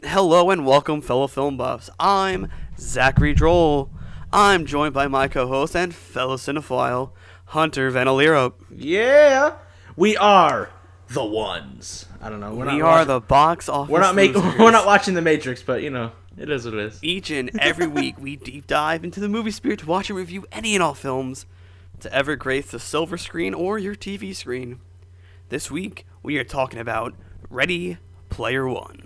Hello and welcome, fellow film buffs. I'm Zachary Droll. I'm joined by my co-host and fellow cinephile, Hunter Vanalero. Yeah, we are the ones. I don't know. We are the box office. We're not watching The Matrix, but you know, it is what it is. Each and every week, we deep dive into the movie spirit to watch and review any and all films to ever grace the silver screen or your TV screen. This week, we are talking about Ready Player One.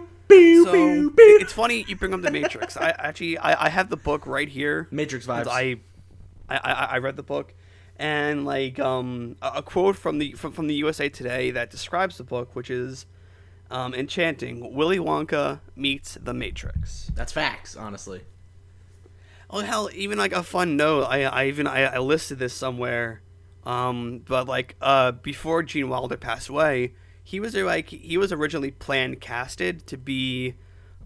So, it's funny you bring up The Matrix. I have the book right here. Matrix vibes. I read the book, and a quote from the USA Today that describes the book, which is enchanting. Willy Wonka meets The Matrix. That's facts, honestly. Oh hell, even like a fun note. I listed this somewhere. But before Gene Wilder passed away, he was originally casted to be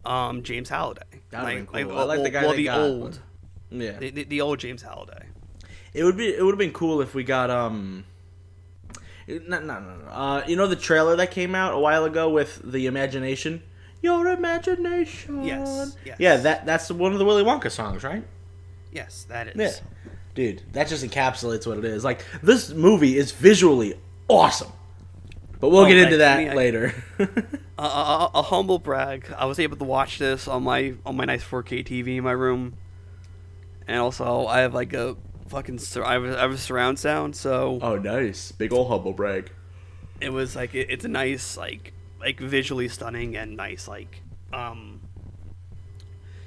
James Halliday. That'd been cool. I like the guy they got. Old. Yeah. The old James Halliday. It would have been cool if we got no. You know the trailer that came out a while ago with the imagination? Your imagination. Yes. Yeah, that's one of the Willy Wonka songs, right? Yes, that is. Yeah. Dude, that just encapsulates what it is. Like, this movie is visually awesome. But we'll get into that later. A humble brag. I was able to watch this on my nice 4K TV in my room, and also I have like a fucking I have a surround sound. So oh, nice, big old humble brag. It was like it's a nice like visually stunning and nice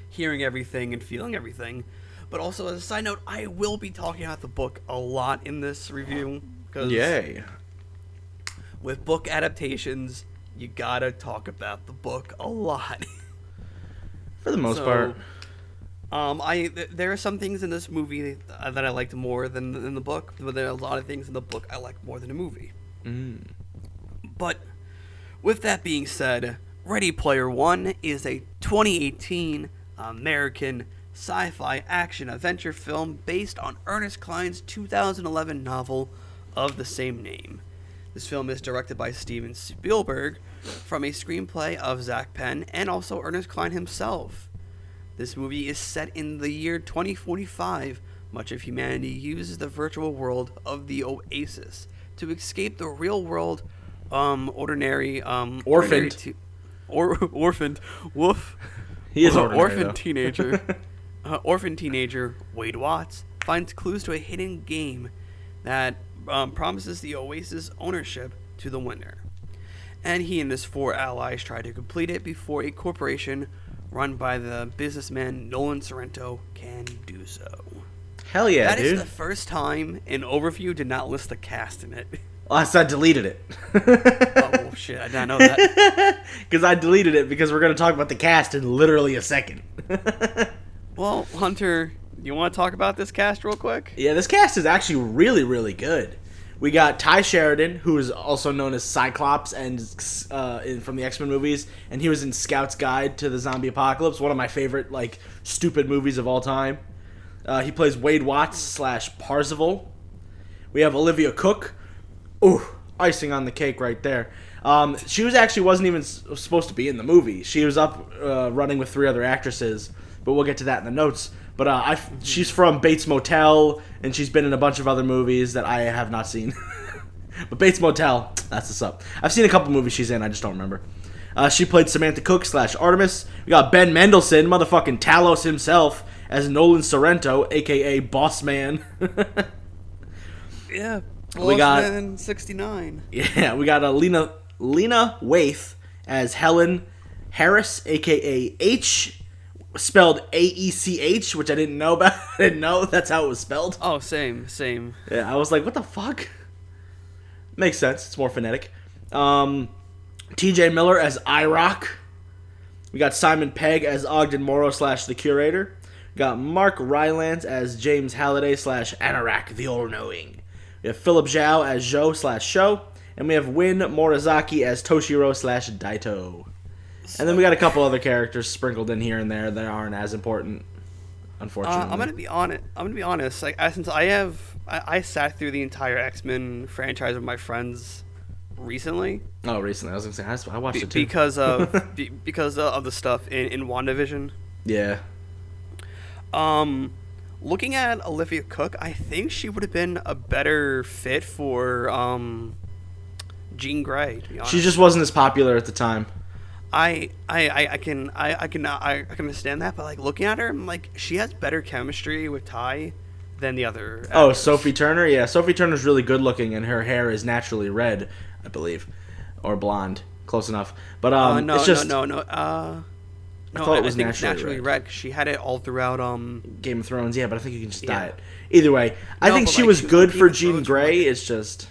hearing everything and feeling everything. But also as a side note, I will be talking about the book a lot in this review because yay. With book adaptations, you gotta talk about the book a lot. For the most part. There are some things in this movie that I liked more than in the book, but there are a lot of things in the book I liked more than the movie. But with that being said, Ready Player One is a 2018 American sci-fi action adventure film based on Ernest Cline's 2011 novel of the same name. This film is directed by Steven Spielberg from a screenplay of Zak Penn and also Ernest Cline himself. This movie is set in the year 2045. Much of humanity uses the virtual world of the Oasis to escape the real world orphaned. Woof. He is ordinary, Orphaned teenager Wade Watts finds clues to a hidden game that promises the Oasis ownership to the winner. And he and his four allies try to complete it before a corporation run by the businessman Nolan Sorrento can do so. Hell yeah, dude. That is the first time an overview did not list the cast in it. Well, I deleted it. Oh, well, shit, I didn't know that. Because I deleted it because we're going to talk about the cast in literally a second. Well, Hunter, you want to talk about this cast real quick? Yeah, this cast is actually really, really good. We got Ty Sheridan, who is also known as Cyclops and from the X-Men movies, and he was in Scout's Guide to the Zombie Apocalypse, one of my favorite stupid movies of all time. He plays Wade Watts / Parzival. We have Olivia Cook. Ooh, icing on the cake right there. She wasn't even supposed to be in the movie. She was up running with 3 other actresses, but we'll get to that in the notes. But she's from Bates Motel, and she's been in a bunch of other movies that I have not seen. But Bates Motel, that's what's up. I've seen a couple movies she's in, I just don't remember. She played Samantha Cook / Artemis. We got Ben Mendelsohn, motherfucking Talos himself, as Nolan Sorrento, a.k.a. Boss Man. Yeah, we got Man 69. Yeah, we got Lena Waithe as Helen Harris, a.k.a. H, spelled A-E-C-H, which I didn't know about. I didn't know that's how it was spelled. Oh, same. Yeah, I was like, what the fuck? Makes sense. It's more phonetic. TJ Miller as IROC. We got Simon Pegg as Ogden Morrow / the Curator. We got Mark Rylance as James Halliday / Anorak, the All-Knowing. We have Philip Zhao as Zhou / Show. And we have Win Morizaki as Toshiro / Daito. And then we got a couple other characters sprinkled in here and there that aren't as important, unfortunately. I'm gonna be honest. Since I sat through the entire X-Men franchise with my friends recently. Oh, recently. I was gonna say I watched it too. Because of the stuff in WandaVision. Yeah. Looking at Olivia Cook, I think she would have been a better fit for Jean Grey, to be honest. She just wasn't as popular at the time. I can understand that, but like looking at her, I'm like, she has better chemistry with Ty than the other actors. Oh, Sophie Turner? Yeah, Sophie Turner's really good looking, and her hair is naturally red, I believe. Or blonde. Close enough. But No, it's just... I thought it was think naturally red. 'Cause she had it all throughout Game of Thrones, yeah, but I think you can just dye it. Either way, I think she like, was good for Game of Jean Thrones Grey, it's just...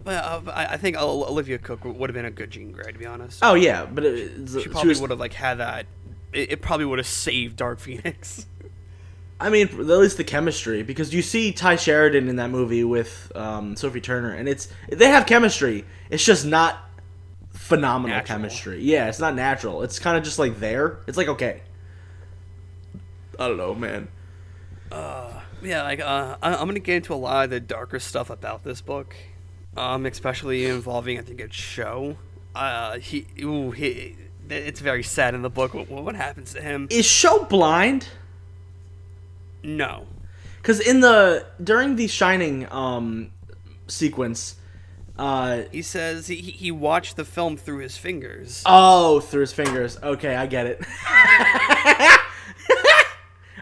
Well, I think Olivia Cook would have been a good Jean Grey, to be honest. Oh, yeah, but she probably would have like had that. It probably would have saved Dark Phoenix. I mean, at least the chemistry, because you see Ty Sheridan in that movie with Sophie Turner, and they have chemistry. It's just not phenomenal chemistry. Yeah, it's not natural. It's kind of just like there. It's like, okay. I don't know, man. Yeah, like I'm gonna get into a lot of the darker stuff about this book, especially involving I think it's Sho. It's very sad in the book. What happens to him? Is Sho blind? No, because during the Shining sequence, he says he watched the film through his fingers. Oh, through his fingers. Okay, I get it.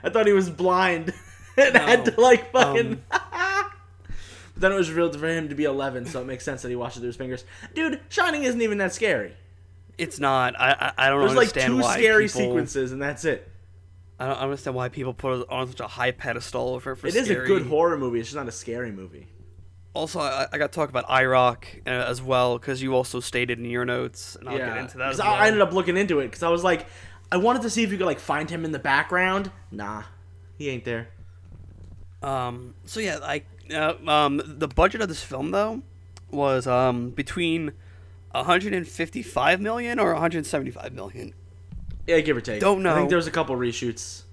I thought he was blind and had to like fucking. But then it was revealed for him to be 11, so it makes sense that he watched it through his fingers. Dude, Shining isn't even that scary. It's not. I don't understand why. There's like 2 scary people, sequences, and that's it. I don't understand why people put it on such a high pedestal for It scary. is a good horror movie. It's just not a scary movie. Also, I got to talk about IROC as well, because you also stated in your notes, and I'll get into that as well. I ended up looking into it, because I was like, I wanted to see if you could like find him in the background. Nah, he ain't there. So yeah, like the budget of this film though was between 155 million or 175 million. Yeah, give or take. Don't know. I think there was a couple reshoots.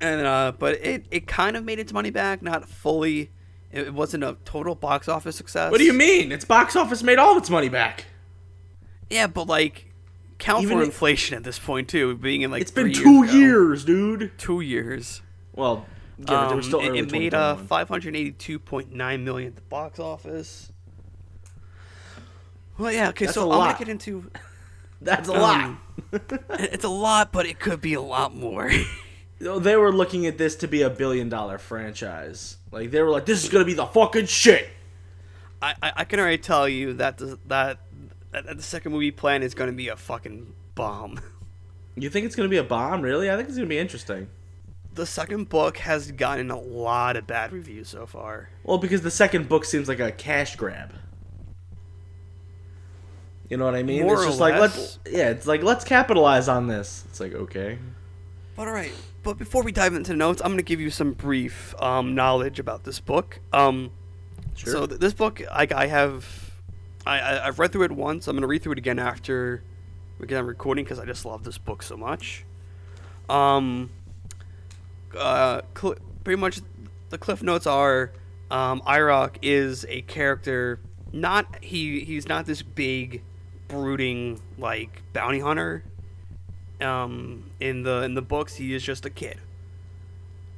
And but it kind of made its money back, not fully. It wasn't a total box office success. What do you mean? Its box office made all of its money back. Yeah, but like count for inflation at this point too, being in like it's been 2 years, dude. 2 years. Well, it was still early it made 582.9 million at the box office. Well, yeah. Okay, so I'm gonna get into. That's a lot. It's a lot, but it could be a lot more. They were looking at this to be a $1 billion franchise. Like they were like, "This is gonna be the fucking shit." I can already tell you that the second movie plan is gonna be a fucking bomb. You think it's gonna be a bomb? Really? I think it's gonna be interesting. The second book has gotten a lot of bad reviews so far. Well, because the second book seems like a cash grab. You know what I mean? More it's just or like less. let's capitalize on this. It's like, okay. But all right. But before we dive into the notes, I'm going to give you some brief knowledge about this book. Sure. So this book, I've read through it once. I'm going to read through it again after we get done recording because I just love this book so much. Pretty much the cliff notes are IROC is a character. He's not this big, brooding like bounty hunter. In the books, he is just a kid.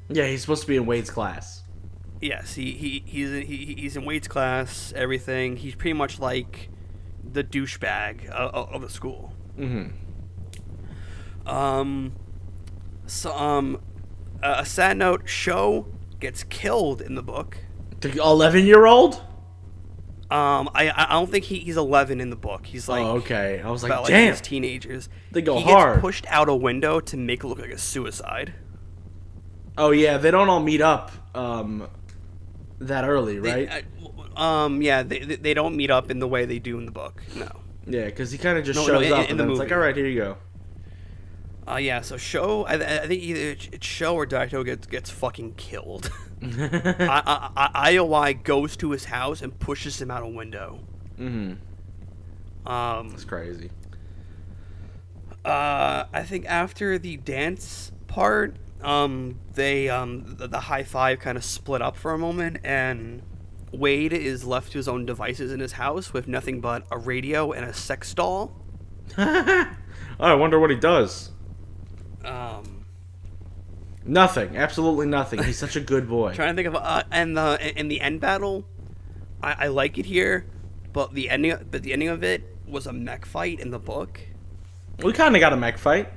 Yeah, he's supposed to be in Wade's class. Yes, he's in Wade's class. Everything. He's pretty much like the douchebag of the school. Mm-hmm. A sad note: Sho gets killed in the book. The 11-year-old? I don't think he's 11 in the book. He's like, oh, okay. I was like, about, damn. Like, teenagers. They go he hard. Gets pushed out a window to make it look like a suicide. Oh yeah, they don't all meet up that early, right? Yeah, they don't meet up in the way they do in the book. No. Yeah, because he kind of just shows up and then it's like, all right, here you go. Yeah, so Sho, I think either it's Sho or Daito gets fucking killed. IOI goes to his house and pushes him out a window. Mm-hmm. That's crazy. I think after the dance part, the high five kind of split up for a moment, and Wade is left to his own devices in his house with nothing but a radio and a sex doll. Oh, I wonder what he does. Nothing. Absolutely nothing. He's such a good boy. Trying to think of and the end battle. I like it here, but the ending of it was a mech fight in the book. We kind of got a mech fight.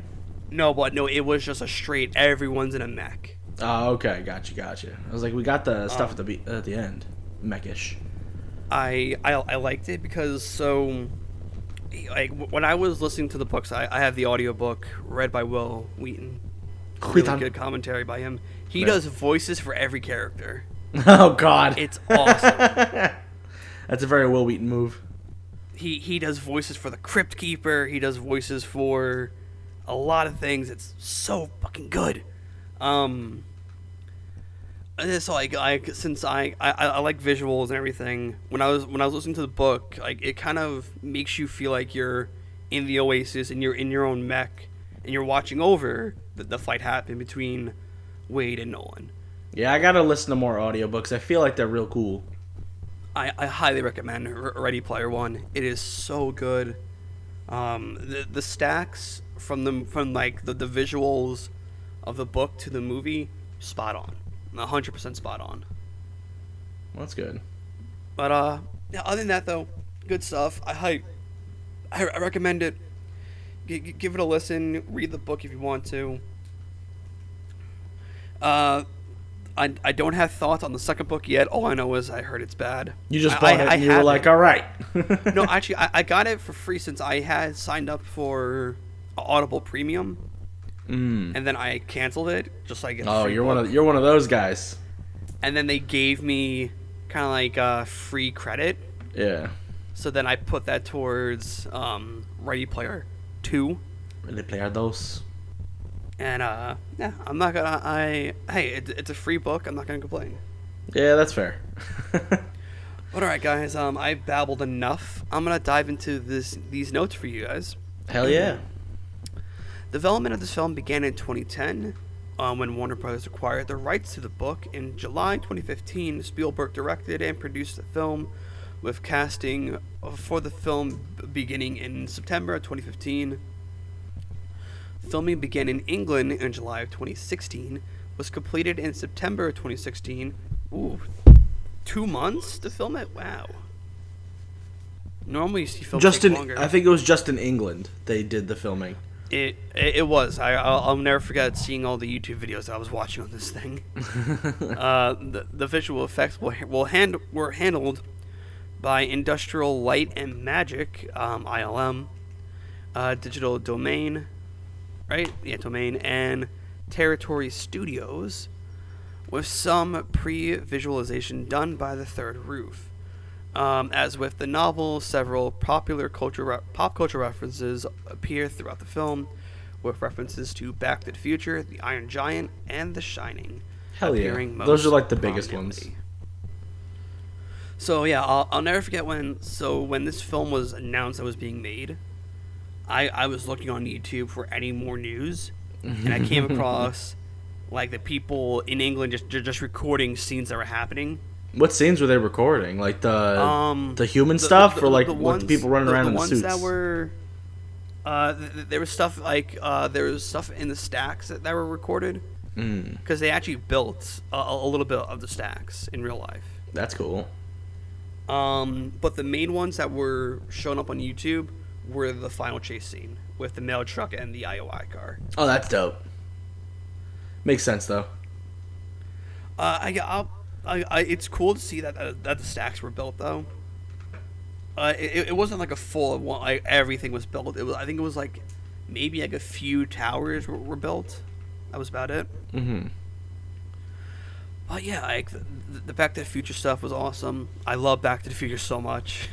No, it was just a straight everyone's in a mech. Oh, okay, gotcha. I was like, we got the stuff at the end, mechish. I liked it because like when I was listening to the books, I have the audiobook read by Will Wheaton. Really good commentary by him. He does voices for every character. Oh God, it's awesome. That's a very Will Wheaton move. He does voices for the Crypt Keeper. He does voices for a lot of things. It's so fucking good. And it's like since I like visuals and everything. When I was listening to the book, like it kind of makes you feel like you're in the Oasis and you're in your own mech and you're watching over the fight happen between Wade and Nolan. Yeah, I gotta listen to more audiobooks. I feel like they're real cool. I highly recommend Ready Player One. It is so good. The stacks from the visuals of the book to the movie, spot on, 100% spot on. Well, that's good. But yeah, other than that though, good stuff. I recommend it. Give it a listen. Read the book if you want to. I don't have thoughts on the second book yet. All I know is I heard it's bad. You just bought it and you were like, all right. No, actually, I got it for free since I had signed up for Audible Premium. And then I canceled it just like you're one of those guys. And then they gave me kind of like free credit. Yeah. So then I put that towards Ready Player 2. Ready Player 2. And yeah, I'm not gonna. It's a free book. I'm not gonna complain. Yeah, that's fair. But all right, guys. I've babbled enough. I'm gonna dive into these notes for you guys. Hell yeah. Development of this film began in 2010, when Warner Bros. Acquired the rights to the book. In July 2015, Spielberg directed and produced the film, with casting for the film beginning in September of 2015. Filming began in England in July of 2016, was completed in September of 2016. Ooh, 2 months to film it? Wow. Normally you see films take longer. I think it was just in England they did the filming. It was. I'll never forget seeing all the YouTube videos I was watching on this thing. The visual effects were handled by Industrial Light and Magic, ILM, Digital Domain, right? Yeah, Domain, and Territory Studios, with some pre-visualization done by The Third Roof. As with the novel, several pop culture references appear throughout the film, with references to Back to the Future, The Iron Giant, and The Shining. Hell yeah. Those are like the biggest ones. So yeah, I'll never forget when this film was announced that was being made, I was looking on YouTube for any more news, and I came across like the people in England just recording scenes that were happening. What scenes were they recording? Like the human stuff, or like what the people running around in the suits? The ones that were, there was stuff like there was stuff in the stacks that were recorded, because they actually built a little bit of the stacks in real life. That's cool. But the main ones that were showing up on YouTube were the final chase scene with the mail truck and the IOI car. Oh, that's dope. Makes sense though. It's cool to see that the stacks were built though. It wasn't like a full one, like everything was built. I think it was like maybe like a few towers were built. That was about it. Mm-hmm. But yeah, like the Back to the Future stuff was awesome. I love Back to the Future so much.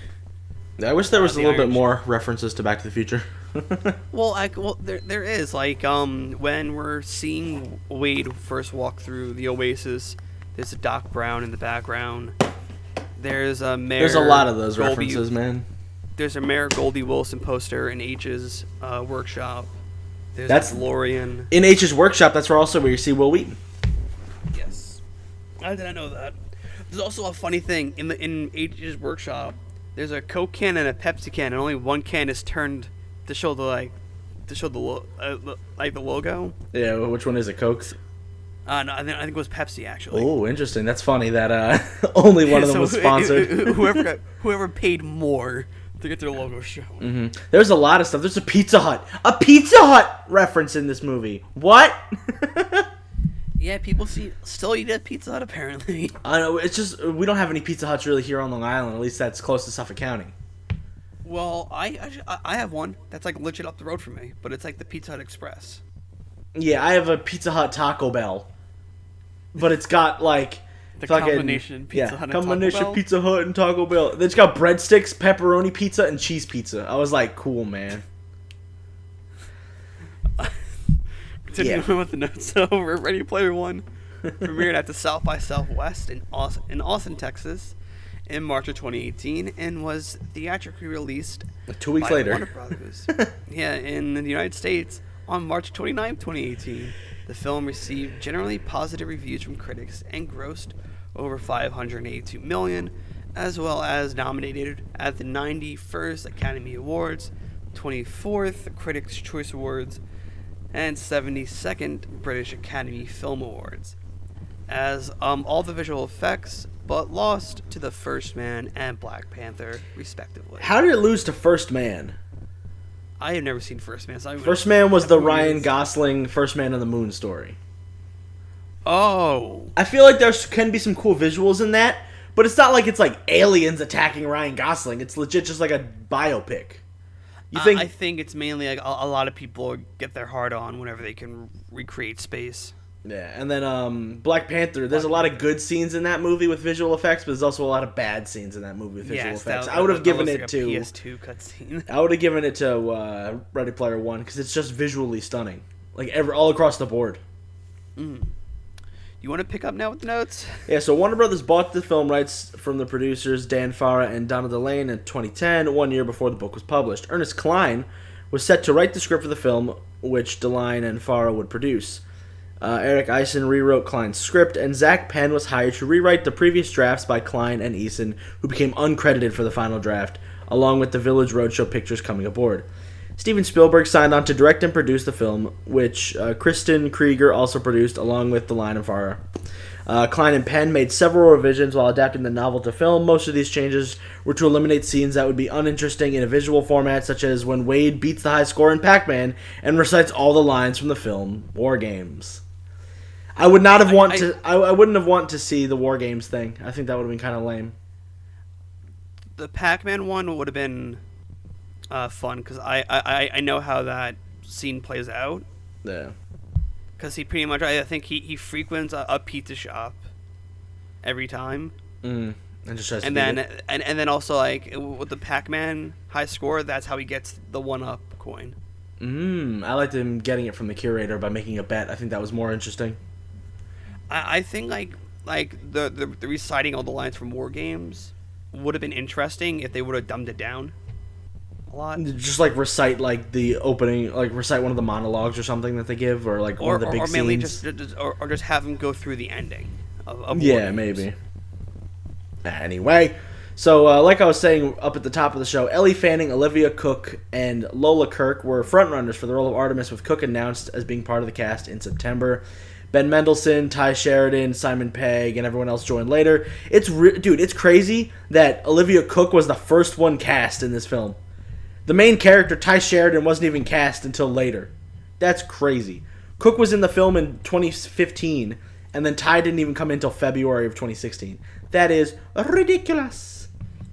I wish there was a little bit more references to Back to the Future. Well, there is like when we're seeing Wade first walk through the Oasis, there's a Doc Brown in the background. There's a Mayor. There's a lot of those references, man. There's a Mayor Goldie Wilson poster in H's workshop. There's a DeLorean in H's workshop. That's where you see Will Wheaton. Yes, I didn't know that. There's also a funny thing in H's workshop. There's a Coke can and a Pepsi can, and only one can is turned to show the the logo. Yeah, which one is it? Coke? No, I think it was Pepsi actually. Oh, interesting. That's funny that only one of them was sponsored. Whoever paid more to get their logo shown. Mm-hmm. There's a lot of stuff. There's a Pizza Hut reference in this movie. What? Yeah, people still eat at Pizza Hut apparently. I know. It's just we don't have any Pizza Huts really here on Long Island. At least that's close to Suffolk County. Well, I have one that's like legit up the road from me, but it's like the Pizza Hut Express. Yeah, I have a Pizza Hut Taco Bell, but it's got like the combination Pizza Hut and combination Taco Bell? Pizza Hut and Taco Bell. It's got breadsticks, pepperoni pizza, and cheese pizza. I was like, cool, man. Continuing with the notes, so we're Ready Player One premiered at the South by Southwest in Austin, Texas, in March of 2018, and was theatrically released 2 weeks by later. Warner Brothers. In the United States on March 29, 2018. The film received generally positive reviews from critics and grossed over $582 million, as well as nominated at the 91st Academy Awards, 24th Critics' Choice Awards, and 72nd British Academy Film Awards, as all the visual effects, but lost to The First Man and Black Panther, respectively. How did it lose to First Man? I have never seen First Man. So First Man was the Ryan Gosling First Man on the Moon story. Oh. I feel like there can be some cool visuals in that, but it's not like it's like aliens attacking Ryan Gosling. It's legit just like a biopic. You think? I think it's mainly like a lot of people get their heart on whenever they can recreate space. Yeah, and then Black Panther, there's a lot of good scenes in that movie with visual effects, but there's also a lot of bad scenes in that movie with visual effects. I would have given it to PS2 cutscene. I would have given it to Ready Player One because it's just visually stunning, like all across the board. You want to pick up now with the notes? Yeah, so Warner Brothers bought the film rights from the producers Dan Farah and Donna Delane in 2010, 1 year before the book was published. Ernest Cline was set to write the script for the film, which Delane and Farah would produce. Eric Eisen rewrote Cline's script, and Zak Penn was hired to rewrite the previous drafts by Cline and Eisen, who became uncredited for the final draft, along with the Village Roadshow pictures coming aboard. Steven Spielberg signed on to direct and produce the film, which Kristen Krieger also produced, along with Delane and Farah. Cline and Penn made several revisions while adapting the novel to film. Most of these changes were to eliminate scenes that would be uninteresting in a visual format, such as when Wade beats the high score in Pac-Man and recites all the lines from the film War Games. I would not have I wouldn't have wanted to see the War Games thing. I think that would have been kind of lame. The Pac-Man one would have been fun because I know how that scene plays out. Yeah. Because he pretty much, I think he frequents a pizza shop every time. And just tries to and then also like with the Pac-Man high score, that's how he gets the 1-up coin. I liked him getting it from the curator by making a bet. I think that was more interesting. I think like the reciting all the lines from War Games would have been interesting if they would have dumbed it down a lot. Just like recite like the opening, like recite one of the monologues or something that they give, or like one of the big scenes. Or mainly just have them go through the ending of yeah, War Games. Maybe. Anyway, so like I was saying up at the top of the show, Ellie Fanning, Olivia Cook, and Lola Kirk were frontrunners for the role of Artemis, with Cook announced as being part of the cast in September. Ben Mendelsohn, Ty Sheridan, Simon Pegg, and everyone else joined later. It's crazy that Olivia Cook was the first one cast in this film. The main character, Ty Sheridan, wasn't even cast until later. That's crazy. Cook was in the film in 2015, and then Ty didn't even come in until February of 2016. That is ridiculous.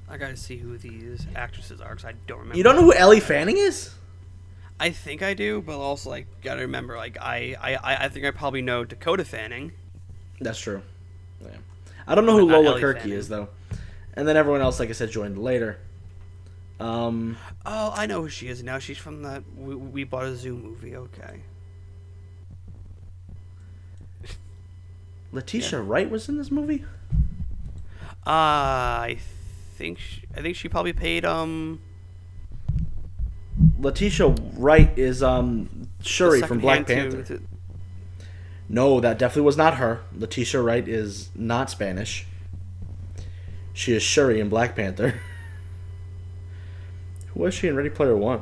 I gotta see who these actresses are because I don't remember. You don't know who Ellie Fanning is? I think I do, but also like gotta remember, like I think I probably know Dakota Fanning. That's true. Yeah. I don't know who Lola Kirk Fanning is though, and then everyone else, like I said, joined later. Oh, I know who she is now. She's from that We Bought a Zoo movie. Okay. Letitia Wright was in this movie. I think she probably paid Letitia Wright is Shuri from Black Panther. No, that definitely was not her. Letitia Wright is not Spanish. She is Shuri in Black Panther. Who was she in Ready Player One?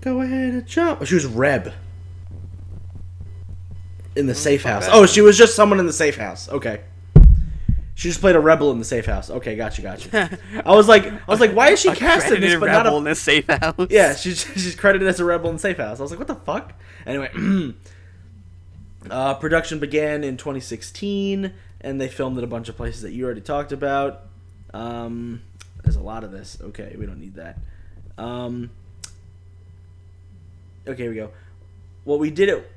Go ahead and jump. Oh, she was Reb. In the safe house. Oh, she was just someone in the safe house. Okay. She just played a rebel in the safe house. Okay, gotcha. I was like, why is she cast in this but not in the safe house? Yeah, she's credited as a rebel in the safe house. I was like, what the fuck? Anyway, production began in 2016, and they filmed at a bunch of places that you already talked about. There's a lot of this. Okay, we don't need that. Okay, here we go. What we did it.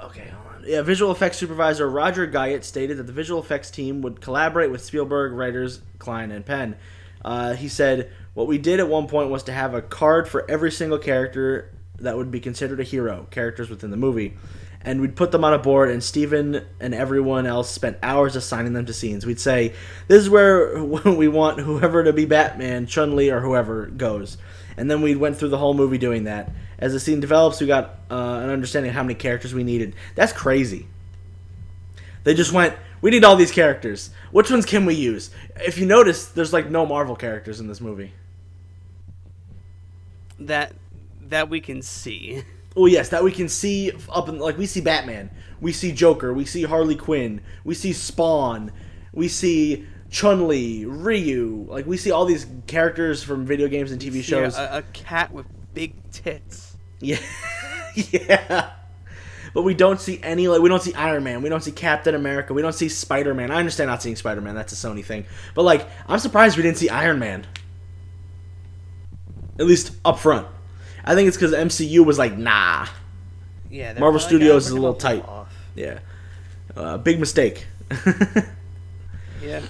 Okay, hold on. Yeah, visual effects supervisor Roger Guyot stated that the visual effects team would collaborate with Spielberg, writers Cline, and Penn. He said, what we did at one point was to have a card for every single character that would be considered a hero, characters within the movie. And we'd put them on a board, and Steven and everyone else spent hours assigning them to scenes. We'd say, this is where we want whoever to be Batman, Chun-Li, or whoever goes. And then we went through the whole movie doing that. As the scene develops, we got an understanding of how many characters we needed. That's crazy. They just went, we need all these characters. Which ones can we use? If you notice, there's like no Marvel characters in this movie. That we can see. Oh yes, that we can see up in, like, we see Batman, we see Joker, we see Harley Quinn, we see Spawn, we see Chun-Li, Ryu, like we see all these characters from video games and TV shows. A cat with big tits. Yeah, yeah. But we don't see any, like, we don't see Iron Man, we don't see Captain America, we don't see Spider-Man. I understand not seeing Spider-Man, that's a Sony thing. But like, I'm surprised we didn't see Iron Man. At least up front. I think it's because MCU was like, nah. Yeah, Marvel Studios is a little tight. Yeah. Big mistake. Yeah.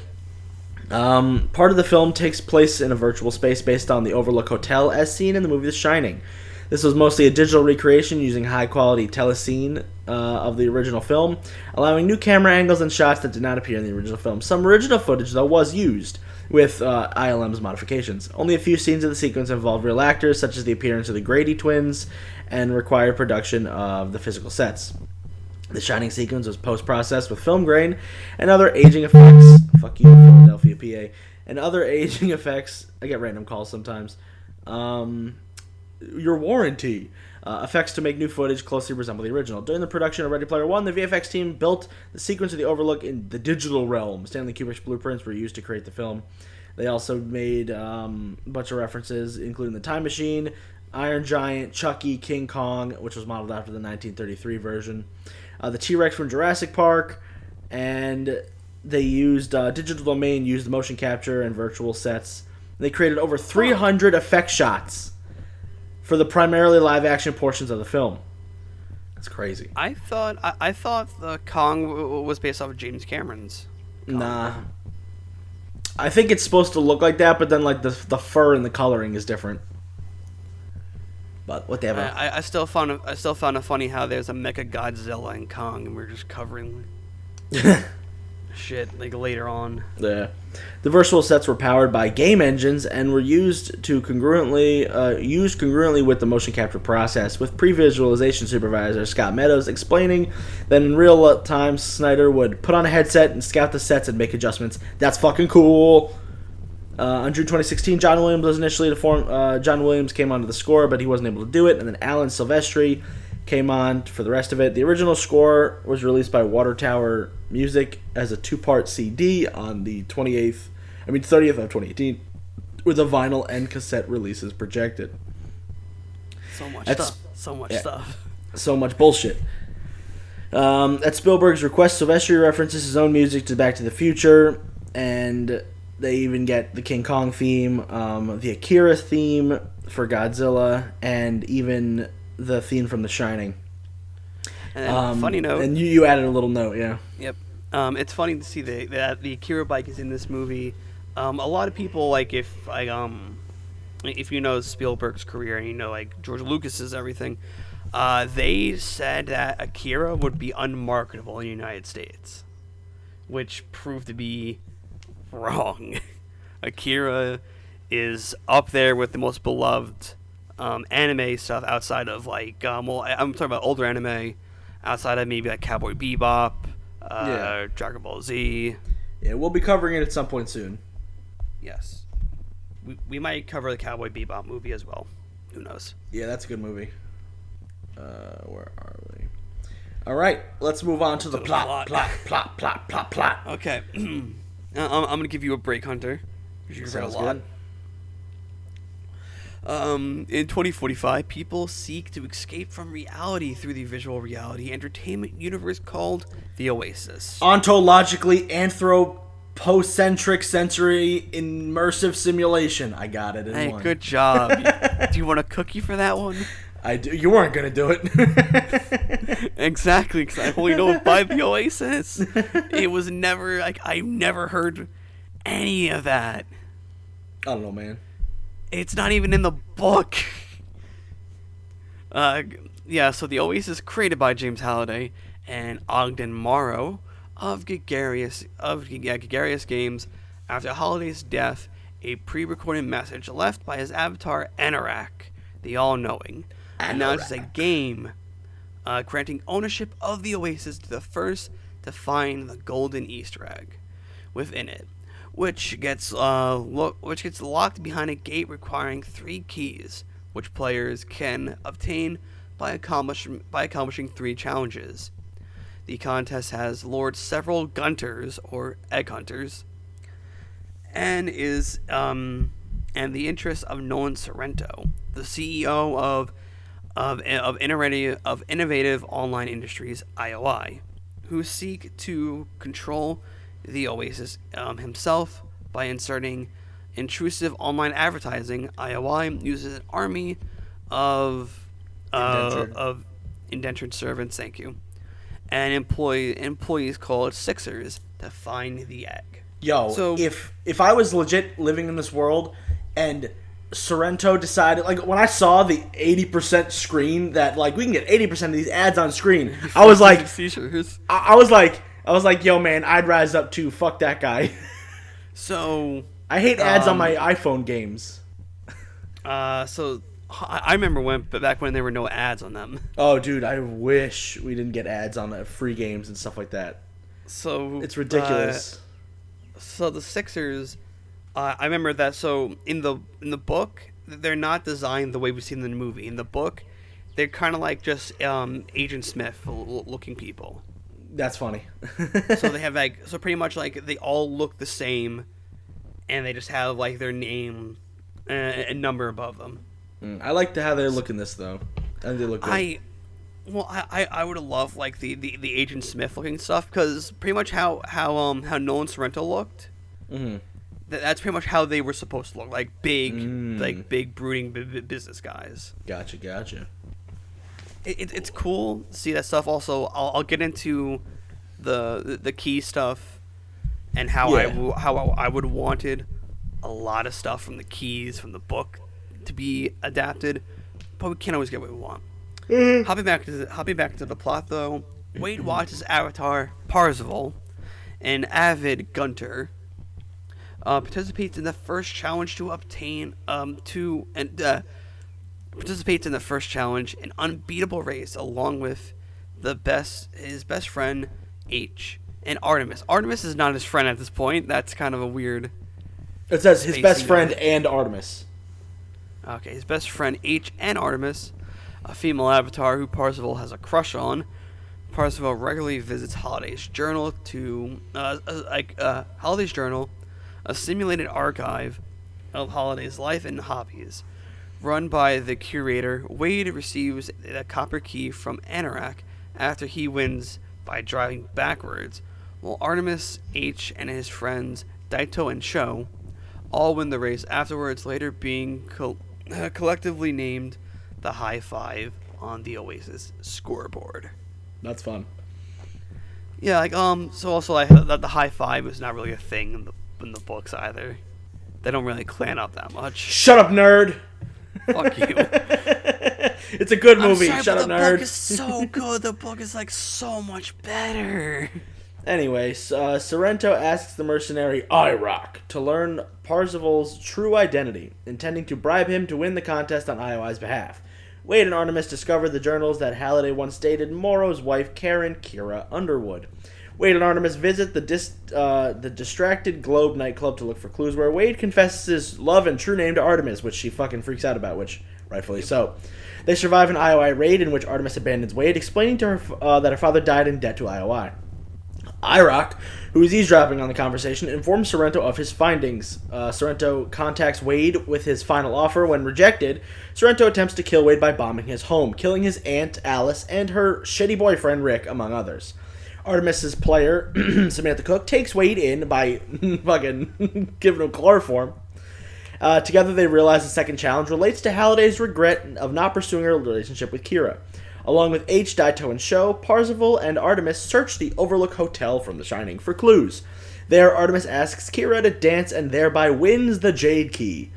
Part of the film takes place in a virtual space based on the Overlook Hotel as seen in the movie The Shining. This was mostly a digital recreation using high-quality telescene of the original film, allowing new camera angles and shots that did not appear in the original film. Some original footage, though, was used with ILM's modifications. Only a few scenes of the sequence involved real actors, such as the appearance of the Grady twins, and required production of the physical sets. The Shining sequence was post-processed with film grain and other aging effects. Fuck you, Philadelphia, PA. And other aging effects. I get random calls sometimes. Your warranty. Effects to make new footage closely resemble the original. During the production of Ready Player One, the VFX team built the sequence of the Overlook in the digital realm. Stanley Kubrick's blueprints were used to create the film. They also made a bunch of references, including the Time Machine, Iron Giant, Chucky, King Kong, which was modeled after the 1933 version, the T-Rex from Jurassic Park, and they used Digital Domain, used the motion capture and virtual sets. They created over 300 effect shots for the primarily live-action portions of the film. That's crazy. I thought the Kong was based off of James Cameron's Kong. Nah. I think it's supposed to look like that, but then like the fur and the coloring is different. But whatever. I still found it funny how there's a Mecha Godzilla in Kong, and we're just covering shit like later on. Yeah. The virtual sets were powered by game engines and were used congruently with the motion capture process, with pre-visualization supervisor Scott Meadows explaining that in real time Snyder would put on a headset and scout the sets and make adjustments. That's fucking cool. On June 2016, John Williams was initially to form. John Williams came onto the score, but he wasn't able to do it, and then Alan Silvestri came on for the rest of it. The original score was released by Water Tower Music as a 2-part CD on the 30th of 2018, with a vinyl and cassette releases projected. So much stuff. So much bullshit. At Spielberg's request, Silvestri references his own music to Back to the Future, and they even get the King Kong theme, the Akira theme for Godzilla, and even the theme from The Shining. And funny note. And you added a little note, yeah. Yep. It's funny to see that the Akira bike is in this movie. A lot of people, like, if you know Spielberg's career and you know like George Lucas's everything, they said that Akira would be unmarketable in the United States, which proved to be wrong. Akira is up there with the most beloved anime stuff outside of like I'm talking about older anime outside of maybe like Cowboy Bebop, Dragon Ball Z. Yeah, we'll be covering it at some point soon. Yes. We might cover the Cowboy Bebop movie as well. Who knows? Yeah, that's a good movie. Where are we? All right, let's move on to the plot. Okay. I'm going to give you a break, Hunter. You've read a lot. Good. In 2045, people seek to escape from reality through the visual reality entertainment universe called the Oasis. Ontologically anthropocentric sensory immersive simulation. I got it in one. Hey, good job. Do you want a cookie for that one? I do. You weren't gonna do it. Exactly, because I only know it by the Oasis. It was never like I've never heard any of that. I don't know, man. It's not even in the book. Yeah, so the Oasis created by James Halliday and Ogden Morrow of Gregarious Games. After Halliday's death, a pre-recorded message left by his avatar Anorak, the All-Knowing, announces a game granting ownership of the Oasis to the first to find the golden Easter egg within it, which gets locked behind a gate requiring 3 keys, which players can obtain by accomplishing 3 challenges. The contest has lured several gunters or egg hunters, and is and the interest of Nolan Sorrento, the CEO of Innovative Online Industries (IOI), who seek to control the Oasis himself by inserting intrusive online advertising. IOI uses an army of indentured servants. Thank you. And employees called Sixers to find the egg. Yo, so, if I was legit living in this world and Sorrento decided, like, when I saw the 80% screen that, like, we can get 80% of these ads on screen, I was like, I was like, yo, man, I'd rise up too. Fuck that guy. So I hate ads on my iPhone games. So I remember back when there were no ads on them. Oh, dude, I wish we didn't get ads on free games and stuff like that. So it's ridiculous. So the Sixers, I remember that. So in the book, they're not designed the way we've seen them in the movie. In the book, they're kind of like just Agent Smith looking people. That's funny. So they have pretty much like they all look the same, and they just have like their name and number above them. I like how they're looking this though. I think they look good. I would have loved like the Agent Smith looking stuff, because pretty much how Nolan Sorrento looked. Mm-hmm. That's pretty much how they were supposed to look, like big brooding business guys. Gotcha. It's cool to see that stuff. Also, I'll get into the key stuff and how I would have wanted a lot of stuff from the keys from the book to be adapted, but we can't always get what we want. Mm-hmm. Hopping back to the plot though, Wade watches Avatar Parzival, an avid gunter, participates in the first challenge to obtain participates in the first challenge, an unbeatable race, along with his best friend H and Artemis. Artemis is not his friend at this point. That's kind of a weird. It says his best friend and Artemis. Okay, his best friend H and Artemis, a female avatar who Parzival has a crush on. Parzival regularly visits Holliday's journal Holliday's journal, a simulated archive of Holliday's life and hobbies. Run by the curator, Wade receives a copper key from Anorak after he wins by driving backwards, while Artemis, H, and his friends Daito and Sho all win the race afterwards, later being collectively named the High Five on the Oasis scoreboard. That's fun. Yeah, so also the High Five is not really a thing in the books either. They don't really clan up that much. Shut up, nerd. Fuck you. It's a good movie. I'm sorry, Shut up, the nerd. The book is so good. The book is like so much better. Anyway, Sorrento asks the mercenary Irock to learn Parzival's true identity, intending to bribe him to win the contest on IOI's behalf. Wade and Artemis discover the journals that Halliday once dated Morrow's wife, Kira Underwood. Wade and Artemis visit the distracted Globe nightclub to look for clues, where Wade confesses his love and true name to Artemis, which she fucking freaks out about, which rightfully so. They survive an IOI raid in which Artemis abandons Wade, explaining to her that her father died in debt to IOI. IROC, who is eavesdropping on the conversation, informs Sorrento of his findings. Sorrento contacts Wade with his final offer. When rejected, Sorrento attempts to kill Wade by bombing his home, killing his aunt, Alice, and her shitty boyfriend, Rick, among others. Artemis's player, Samantha Cook, takes Wade in by fucking giving him chloroform. Together they realize the second challenge relates to Halliday's regret of not pursuing her relationship with Kira. Along with H, Daito, and Sho, Parzival and Artemis search the Overlook Hotel from The Shining for clues. There, Artemis asks Kira to dance and thereby wins the Jade Key.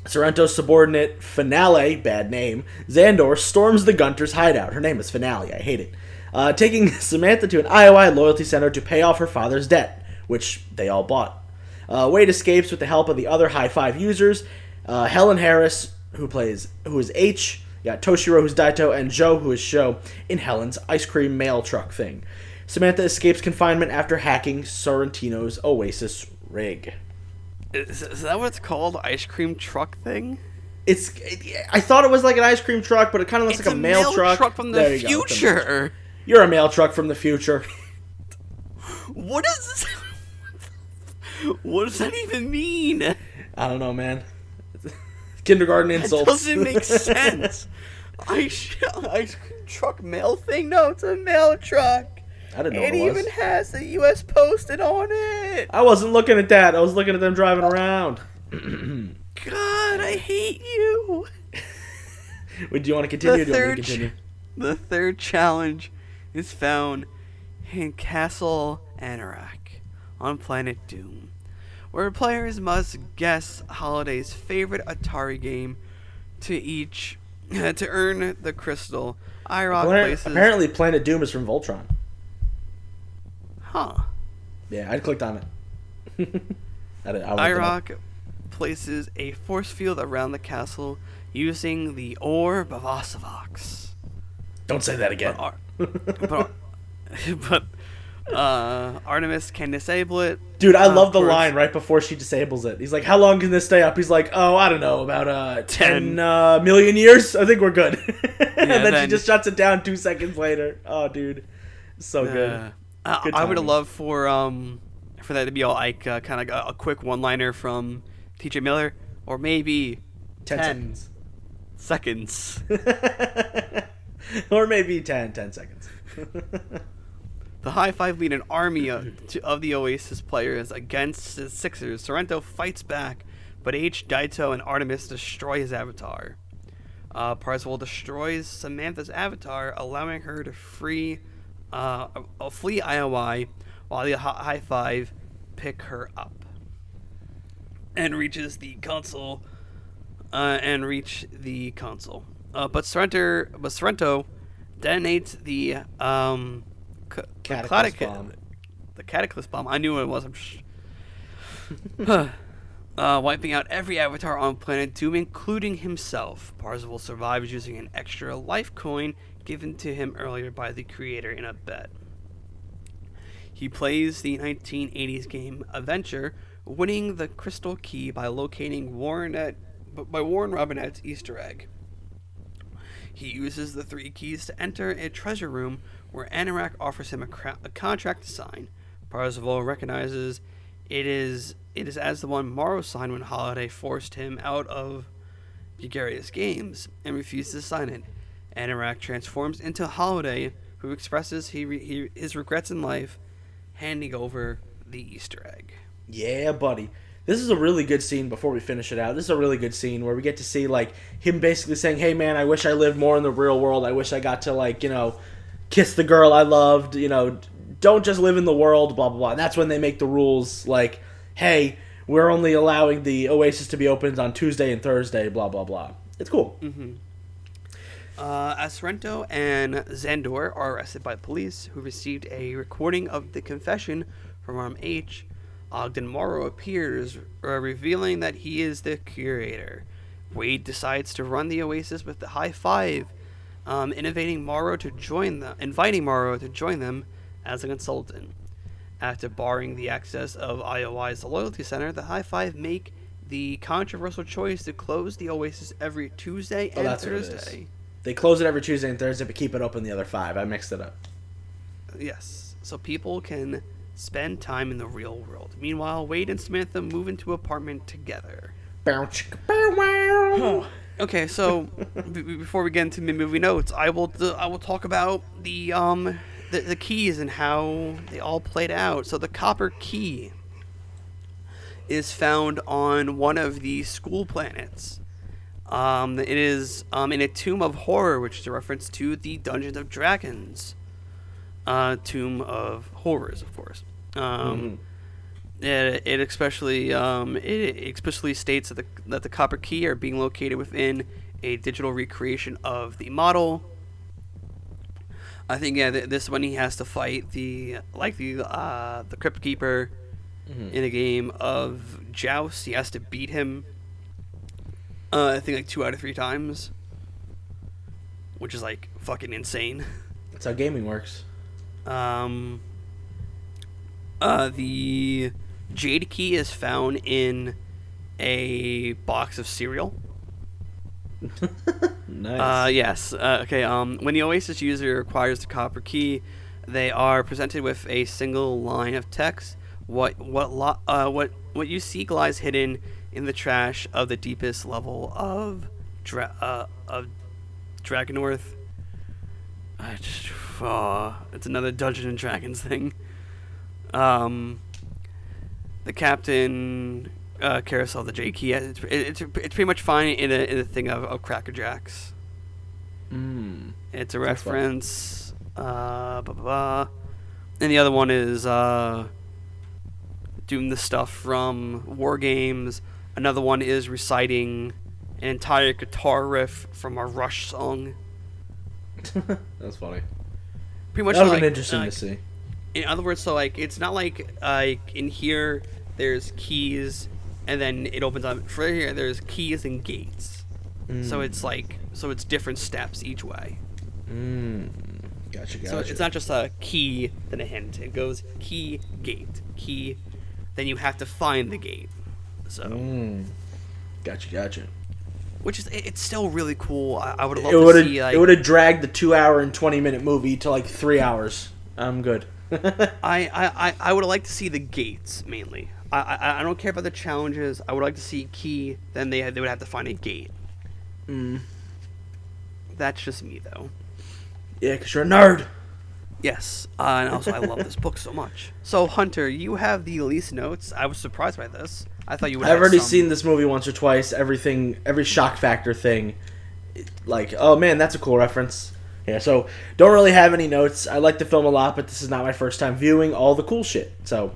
Sorrento's subordinate, Finale, bad name, Xandor, storms the Gunter's hideout. Her name is Finale, I hate it. Taking Samantha to an IOI loyalty center to pay off her father's debt, which they all bought. Wade escapes with the help of the other High Five users, Helen Harris, who is H, you got Toshiro, who's Daito, and Joe, who is Sho, in Helen's ice cream mail truck thing. Samantha escapes confinement after hacking Sorrentino's Oasis rig. Is that what it's called? Ice cream truck thing? I thought it was like an ice cream truck, but it kind of looks like a mail truck. Truck from the future. You're a mail truck from the future. What is this? What does that even mean? I don't know, man. Kindergarten insults. That doesn't make sense. Ice cream truck mail thing? No, it's a mail truck. I didn't know what it was. It even has the U.S. posted on it. I wasn't looking at that. I was looking at them driving around. God, I hate you. Wait, do you want to continue or do you want me to continue? The third challenge is found in Castle Anorak on Planet Doom, where players must guess Holiday's favorite Atari game to earn the crystal. Apparently Planet Doom is from Voltron. Huh. Yeah, I clicked on it. IROC places a force field around the castle using the Orb of Osavox. Don't say that again. But Artemis can disable it. Dude, I love the line right before she disables it. He's like, how long can this stay up? He's like, oh, I don't know, about 10 million years? I think we're good. And then she just shuts it down 2 seconds later. Oh, dude. So good. I would have loved for that to be all like kind of a quick one-liner from T.J. Miller, or maybe 10 seconds. Or maybe 10 seconds. The High Five lead an army of the Oasis players against the Sixers. Sorrento fights back, but H, Daito, and Artemis destroy his avatar. Parzival destroys Samantha's avatar, allowing her to flee IOI, while the High Five pick her up and reaches the console. But Sorrento detonates the Cataclysm bomb. I knew what it was. Wiping out every avatar on Planet Doom, including himself. Parzival survives using an extra life coin given to him earlier by the creator in a bet. He plays the 1980s game Adventure, winning the Crystal Key by locating Warren Robinette's Easter egg. He uses the 3 keys to enter a treasure room where Anorak offers him a contract to sign. Parzival recognizes it is as the one Morrow signed when Holiday forced him out of Bulgaria's games and refuses to sign it. Anorak transforms into Holiday, who expresses his regrets in life, handing over the Easter egg. Yeah, buddy. This is a really good scene before we finish it out. This is a really good scene where we get to see, like, him basically saying, hey, man, I wish I lived more in the real world. I wish I got to, like, kiss the girl I loved. Don't just live in the world, blah, blah, blah. And that's when they make the rules, like, hey, we're only allowing the Oasis to be opened on Tuesday and Thursday, blah, blah, blah. It's cool. Mm-hmm. As Sorrento and Xandor are arrested by police, who received a recording of the confession from Arm H, Ogden Morrow appears, revealing that he is the curator. Wade decides to run the Oasis with the High Five, inviting Morrow to join them as a consultant. After barring the access of IOI's Loyalty Center, the High Five make the controversial choice to close the Oasis every Tuesday and Thursday. They close it every Tuesday and Thursday, but keep it open the other 5. I mixed it up. Yes, so people can spend time in the real world. Meanwhile, Wade and Samantha move into an apartment together. Okay, so before we get into movie notes, I will talk about the keys and how they all played out. So the copper key is found on one of the school planets. It is in a tomb of horror, which is a reference to the Dungeons of Dragons tomb of horrors, of course. It explicitly states that the copper key are being located within a digital recreation of the model. I think this one he has to fight the Crypt Keeper in a game of Joust. He has to beat him. I think like 2 out of 3 times, which is like fucking insane. That's how gaming works. The Jade Key is found in a box of cereal. Nice. Yes. Okay. When the Oasis user acquires the copper key, they are presented with a single line of text. What you seek lies hidden in the trash of the deepest level of Dragonorth. It's another Dungeons and Dragons thing. The captain carousel, the Jade Key. It's pretty much fine in a thing of Cracker Jacks. It's a reference. And the other one is doing the stuff from War Games. Another one is reciting an entire guitar riff from a Rush song. That's funny. Pretty much. That would have been interesting to see. In other words, so like it's not like in here there's keys and then it opens up. For here there's keys and gates. So it's different steps each way. Gotcha. So it's not just a key then a hint. It goes key, gate, key. Then you have to find the gate. So. Gotcha. Which is, it's still really cool. I would love to see. Like, it would have dragged the 2-hour and 20-minute movie to like 3 hours. I'm good. I would have liked to see the gates mainly. I don't care about the challenges. I would like to see key. Then they would have to find a gate. That's just me though. Yeah, because you're a nerd. Yes, and also I love this book so much. So Hunter, you have the least notes. I was surprised by this. I thought you would. I've already seen this movie once or twice. Every shock factor thing, like, oh man, that's a cool reference. Yeah, so don't really have any notes. I like the film a lot, but this is not my first time viewing all the cool shit. So,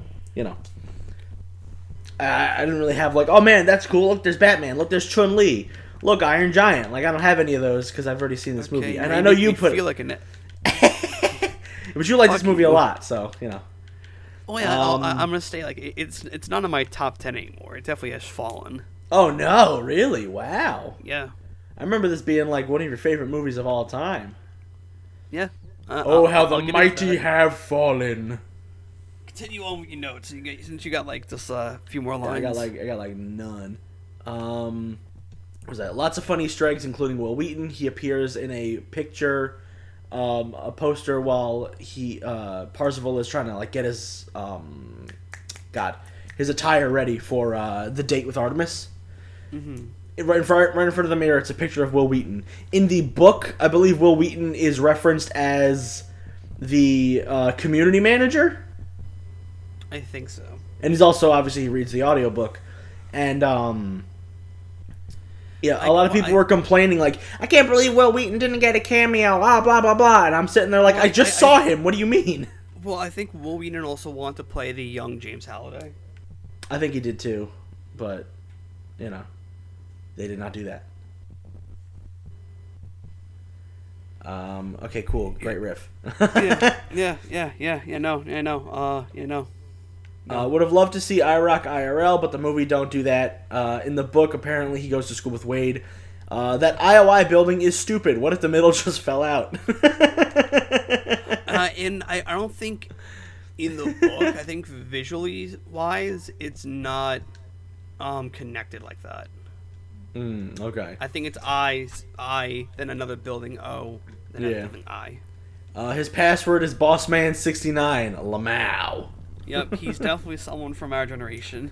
I didn't really have like, oh man, that's cool. Look, there's Batman. Look, there's Chun-Li. Look, Iron Giant. Like, I don't have any of those because I've already seen this movie, and I know you put. Feel like a But you like this movie a lot, so Oh yeah, I'm gonna say like it's none of my top 10 anymore. It definitely has fallen. Oh no, really? Wow. Yeah. I remember this being like one of your favorite movies of all time. Yeah. How the mighty have fallen. Continue on with your notes. Since you got like just a few more lines. Yeah, I got like none. What was that? Lots of funny Easter eggs, including Will Wheaton. He appears in a picture. A poster while Parzival is trying to like get his his attire ready for the date with Artemis. Right in front of the mirror, it's a picture of Will Wheaton. In the book, I believe Will Wheaton is referenced as the community manager. I think so. And he's also obviously he reads the audiobook, and yeah, a lot of people were complaining, like, I can't believe Will Wheaton didn't get a cameo, blah, blah, blah, blah. And I'm sitting there like, I just saw him. What do you mean? Well, I think Will Wheaton also wanted to play the young James Halliday. I think he did too. But, they did not do that. Okay, cool. Great riff. Yeah, no. Would have loved to see IROC IRL, but the movie don't do that. In the book, apparently, he goes to school with Wade. That IOI building is stupid. What if the middle just fell out? and I don't think in the book, I think visually wise, it's not connected like that. Okay. I think it's I, then another building O, then another building I. His password is Bossman69, Lamau. Yep, he's definitely someone from our generation.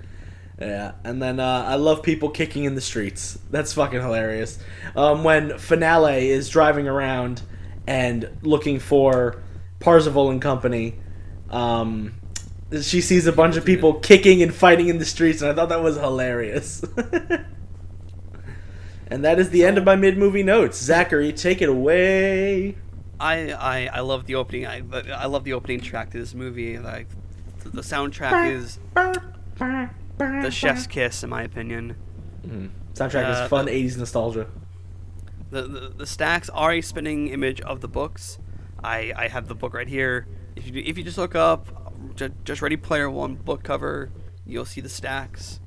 Yeah, and then I love people kicking in the streets. That's fucking hilarious. When Finale is driving around and looking for Parzival and Company, she sees a bunch of people kicking and fighting in the streets, and I thought that was hilarious. And that is the end of my mid-movie notes. Zachary, take it away. I love the opening. I love the opening track to this movie. Like the soundtrack is the chef's kiss, in my opinion. Soundtrack is fun 80s nostalgia. The stacks are a spinning image of the books. I have the book right here. If you just look up just Ready Player One book cover, you'll see the stacks.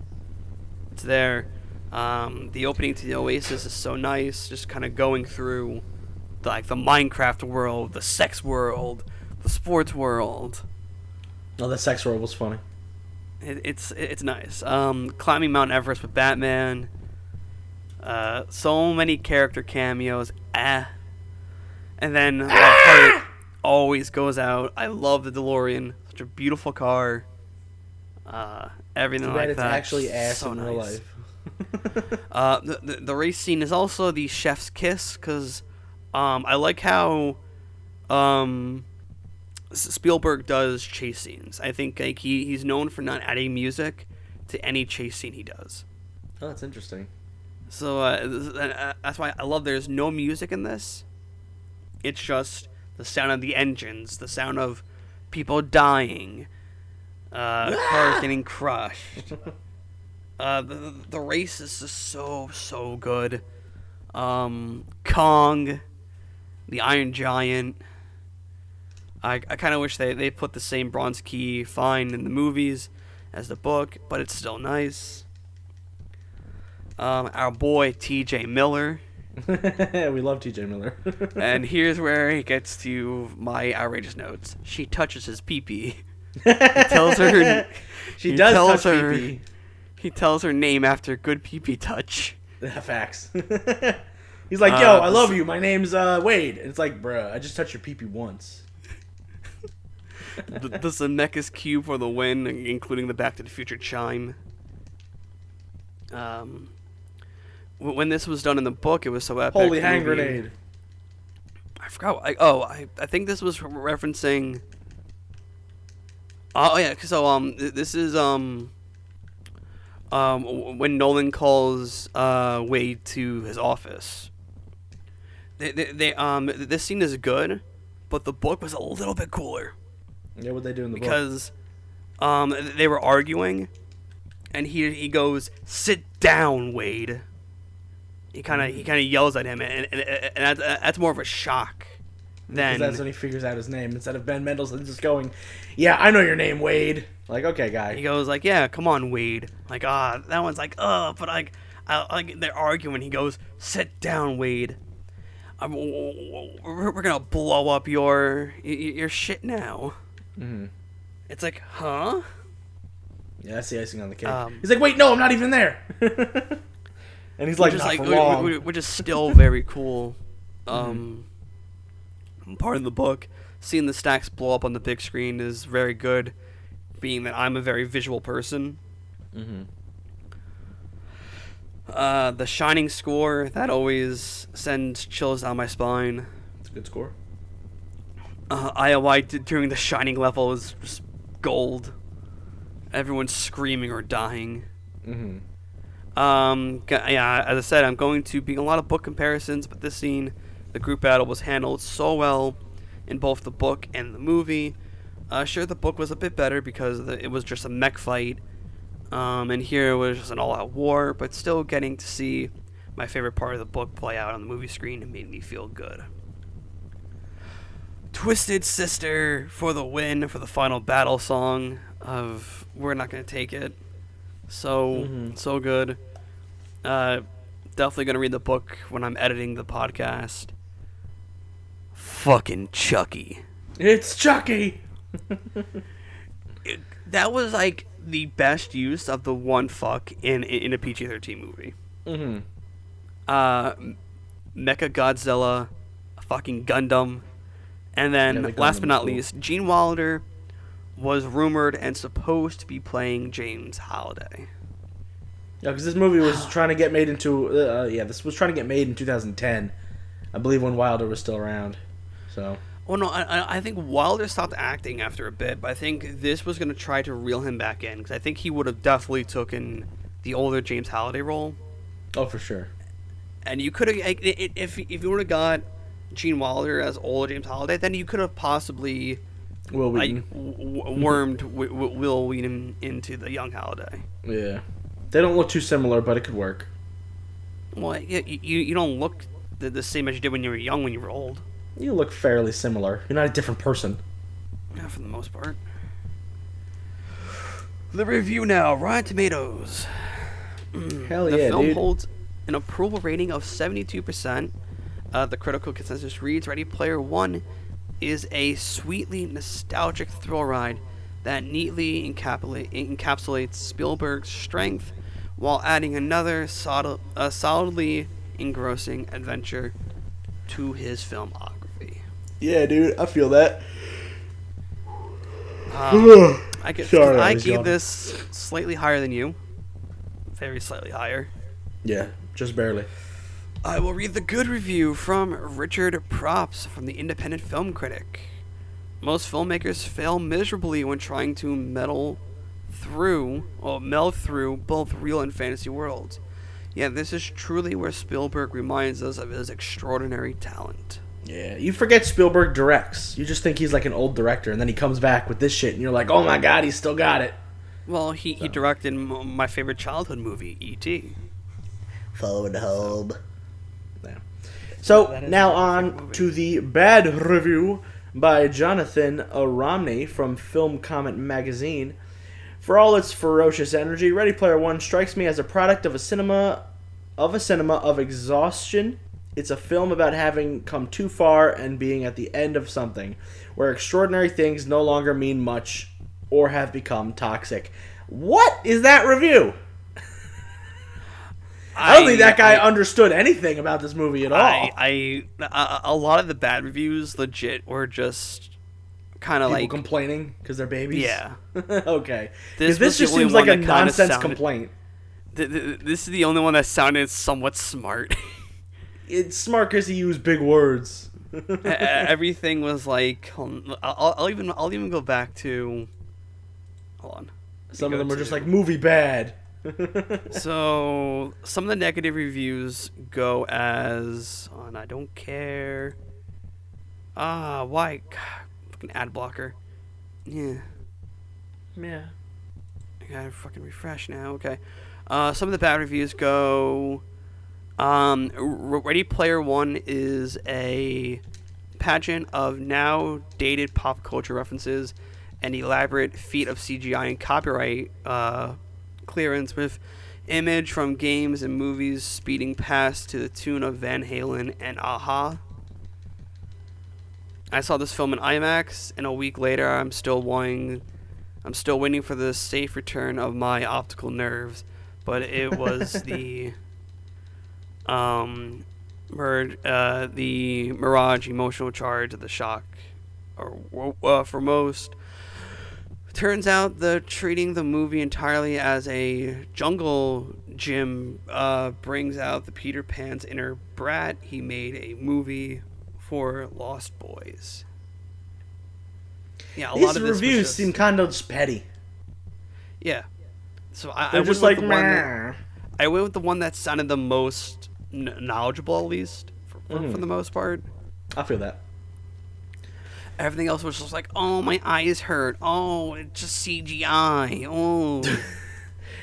It's there. The opening to the Oasis is so nice, just kind of going through the Minecraft world, the sex world, the sports world. Oh, the sex world was funny. It's nice. Climbing Mount Everest with Batman. So many character cameos. And then my heart always goes out. I love the DeLorean. Such a beautiful car. Everything like it's that. actually ass so in real life. The race scene is also the chef's kiss, because I like how Spielberg does chase scenes. I think he's known for not adding music to any chase scene he does. Oh, that's interesting. So that's why I love there's no music in this. It's just the sound of the engines, the sound of people dying, cars getting crushed. The race is just so good. Kong, the Iron Giant. I kind of wish they put the same bronze key fine in the movies as the book, but it's still nice. Our boy T.J. Miller. We love T.J. Miller. And here's where he gets to my outrageous notes. She touches his pee-pee. He tells her she does touch pee-pee. He tells her name after good pee-pee touch. Facts. He's like, yo, I love you. My name's Wade. And it's like, bruh, I just touched your pee-pee once. The Zemeckis cube for the win, including the Back to the Future chime. When this was done in the book, it was so epic. Holy hand grenade. I forgot. I think this was referencing. Oh yeah. So this is when Nolan calls Wade to his office. This scene is good, but the book was a little bit cooler. Yeah, what they do in the book? Because they were arguing, and he goes, "Sit down, Wade." He kind of yells at him, and that's more of a shock than. Because that's when he figures out his name instead of Ben Mendelsohn just going, "Yeah, I know your name, Wade." Like, okay, guy. He goes like, "Yeah, come on, Wade." Like, that one's like, but like they're arguing. He goes, "Sit down, Wade. We're gonna blow up your shit now." Mm-hmm. It's like, huh? Yeah, that's the icing on the cake. He's like, wait, no, I'm not even there. And he's like, which is still very cool. Part of the book, seeing the stacks blow up on the big screen is very good, being that I'm a very visual person. Mm-hmm. The Shining score, that always sends chills down my spine. It's a good score. IOI during the Shining level is just gold. Everyone's screaming or dying. Mm-hmm. Yeah, as I said, I'm going to be a lot of book comparisons, but this scene, the group battle, was handled so well in both the book and the movie. Sure, the book was a bit better because it was just a mech fight, and here it was just an all-out war, but still getting to see my favorite part of the book play out on the movie screen, it made me feel good. Twisted Sister for the win for the final battle song of We're Not Gonna Take It. So good. Definitely gonna read the book when I'm editing the podcast. Fucking Chucky. It's Chucky. That was like the best use of the one fuck in a PG-13 movie. Mm-hmm. Mecha Godzilla, fucking Gundam, and then last but not least, Gene Wilder was rumored and supposed to be playing James Halliday. Yeah, because this movie was trying to get made into this was trying to get made in 2010, I believe, when Wilder was still around. So. Well, no, I think Wilder stopped acting after a bit, but I think this was going to try to reel him back in, because I think he would have definitely taken the older James Halliday role. Oh, for sure. And you could have, if you would have got Gene Wilder as older James Halliday, then you could have possibly Will Wheaton. wormed Will Wheaton into the young Halliday. Yeah. They don't look too similar, but it could work. Well, you don't look the same as you did when you were young when you were old. You look fairly similar. You're not a different person. Yeah, for the most part. The review now, Rotten Tomatoes. Hell yeah, yeah, the film dude. holds an approval rating of 72%. The critical consensus reads, Ready Player One is a sweetly nostalgic thrill ride that neatly encapsulates Spielberg's strength while adding another solidly engrossing adventure to his filmography. Yeah, dude, I feel that. I gave this slightly higher than you. Very slightly higher. Yeah, just barely. I will read the good review from Richard Props from the Independent Film Critic. Most filmmakers fail miserably when trying to meld through both real and fantasy worlds. Yet this is truly where Spielberg reminds us of his extraordinary talent. Yeah, you forget Spielberg directs. You just think he's like an old director, and then he comes back with this shit, and you're like, oh my god, he's still got it. Well, he directed my favorite childhood movie, E.T. Phone home. Yeah. So, now on to the bad review by Jonathan Romney from Film Comment Magazine. For all its ferocious energy, Ready Player One strikes me as a product of a cinema of exhaustion. It's a film about having come too far and being at the end of something, where extraordinary things no longer mean much or have become toxic. What is that review? I don't think that guy understood anything about this movie at all. A lot of the bad reviews legit were just kind of like complaining because they're babies. Yeah. Okay. This just seems like a nonsense complaint. This is the only one that sounded somewhat smart. It's smart because he used big words. Everything was like, I'll even go back to. Hold on. Some of them were just like movie bad. So some of the negative reviews go as, and I don't care. Why? God, fucking ad blocker. Yeah. I gotta fucking refresh now. Okay. Some of the bad reviews go. Ready Player One is a pageant of now dated pop culture references and elaborate feat of CGI and copyright clearance with image from games and movies speeding past to the tune of Van Halen and Aha. I saw this film in IMAX, and a week later I'm still waiting for the safe return of my optical nerves, but it was the mirage emotional charge of the shock for most. Turns out treating the movie entirely as a jungle gym brings out the Peter Pan's inner brat. He made a movie for Lost Boys. Yeah, These reviews seem kind of just petty. Yeah, so I went just like I went with the one that sounded the most knowledgeable, at least for the most part. I feel that. Everything else was just like, oh, my eyes hurt. Oh, it's just CGI. Oh.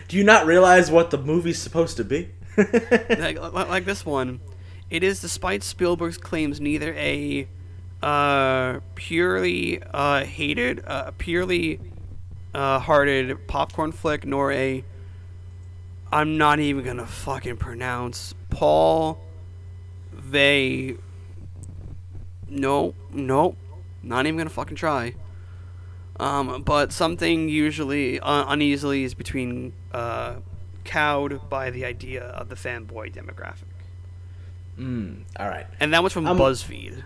Do you not realize what the movie's supposed to be? like this one. It is, despite Spielberg's claims, neither a purely hearted popcorn flick nor a, I'm not even going to fucking pronounce, Paul Vey. No. Not even gonna fucking try. But something usually uneasily is between cowed by the idea of the fanboy demographic. All right. And that was from BuzzFeed.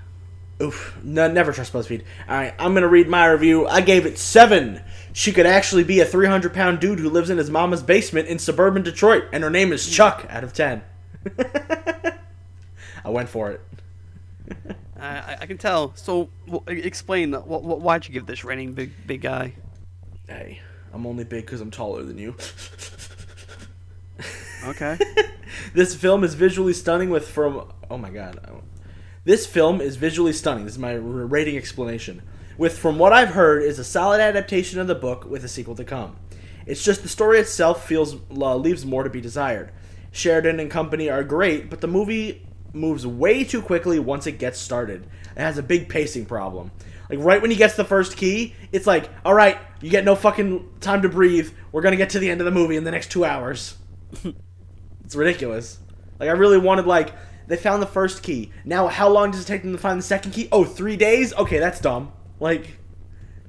Oof. No, never trust BuzzFeed. All right, I'm going to read my review. I gave it 7. She could actually be a 300-pound dude who lives in his mama's basement in suburban Detroit, and her name is Chuck, out of 10. I went for it. I can tell. So, explain. Why'd you give this rating, big guy? Hey, I'm only big because I'm taller than you. Okay. This film is visually stunning oh my god. This film is visually stunning. This is my rating explanation. From what I've heard, is a solid adaptation of the book with a sequel to come. It's just the story itself leaves more to be desired. Sheridan and company are great, but the movie moves way too quickly once it gets started. It has a big pacing problem. Like, right when he gets the first key, it's like, alright, you get no fucking time to breathe. We're gonna get to the end of the movie in the next 2 hours. It's ridiculous. Like, I really wanted, like, they found the first key. Now, how long does it take them to find the second key? Oh, 3 days? Okay, that's dumb. Like,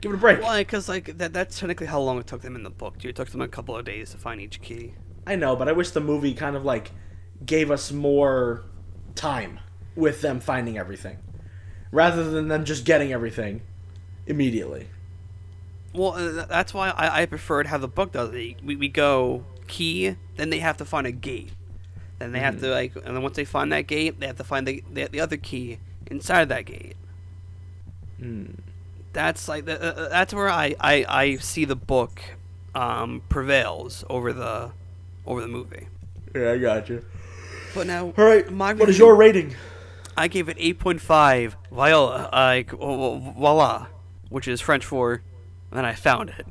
give it a break. Why? Because, like, that's technically how long it took them in the book, dude. It took them a couple of days to find each key. I know, but I wish the movie kind of, like, gave us more time with them finding everything. Rather than them just getting everything immediately. Well, that's why I preferred how the book does it. We go key, then they have to find a gate. Then they have to, like, and then once they find that gate, they have to find the other key inside that gate. That's like that's where I see the book prevails over the movie. Yeah, I got you. But now, all right, what is your rating? I gave it 8.5. Voila, which is French for, and then I found it.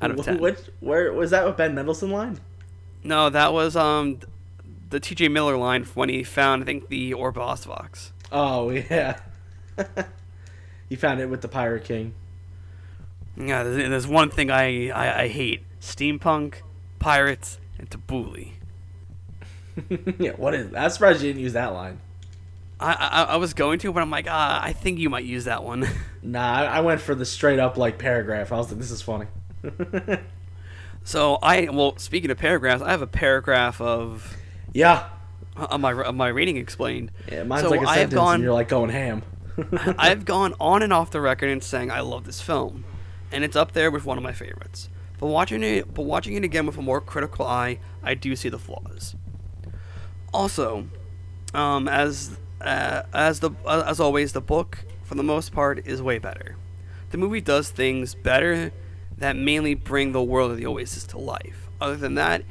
Out of 10. Where was that? With Ben Mendelsohn line? No, that was the T.J. Miller line when he found, I think, the Orphaned box. Oh yeah. He found it with the Pirate King. Yeah, there's one thing I hate: steampunk, pirates, and tabbouleh. Yeah, what is that? I'm surprised you didn't use that line. I was going to, but I'm like, I think you might use that one. Nah, I went for the straight up like paragraph. I was like, this is funny. So speaking of paragraphs, I have a paragraph of on my rating explained. Yeah, mine's like a sentence, and you're like going ham. I've gone on and off the record in saying I love this film, and it's up there with one of my favorites. But watching it again with a more critical eye, I do see the flaws. Also, as always, the book for the most part is way better. The movie does things better that mainly bring the world of the Oasis to life. Other than that,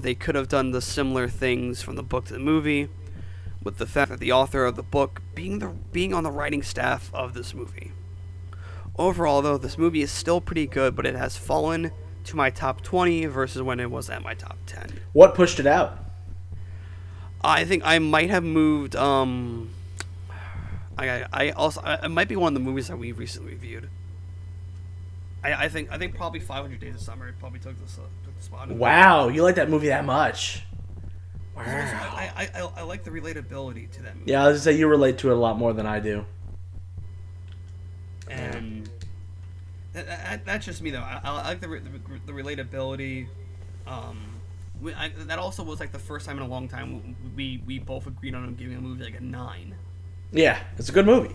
they could have done the similar things from the book to the movie, with the fact that the author of the book being on the writing staff of this movie. Overall, though, this movie is still pretty good, but it has fallen to my top 20 versus when it was at my top 10. What pushed it out? I think I might have moved. It might be one of the movies that we recently reviewed. I think probably 500 Days of Summer probably took the spot. Wow, you like that movie that much? Wow. I like the relatability to that movie. Yeah, I was gonna say you relate to it a lot more than I do. And that's just me though. I like the relatability. That also was like the first time in a long time we both agreed on giving a movie like a 9. Yeah, it's a good movie.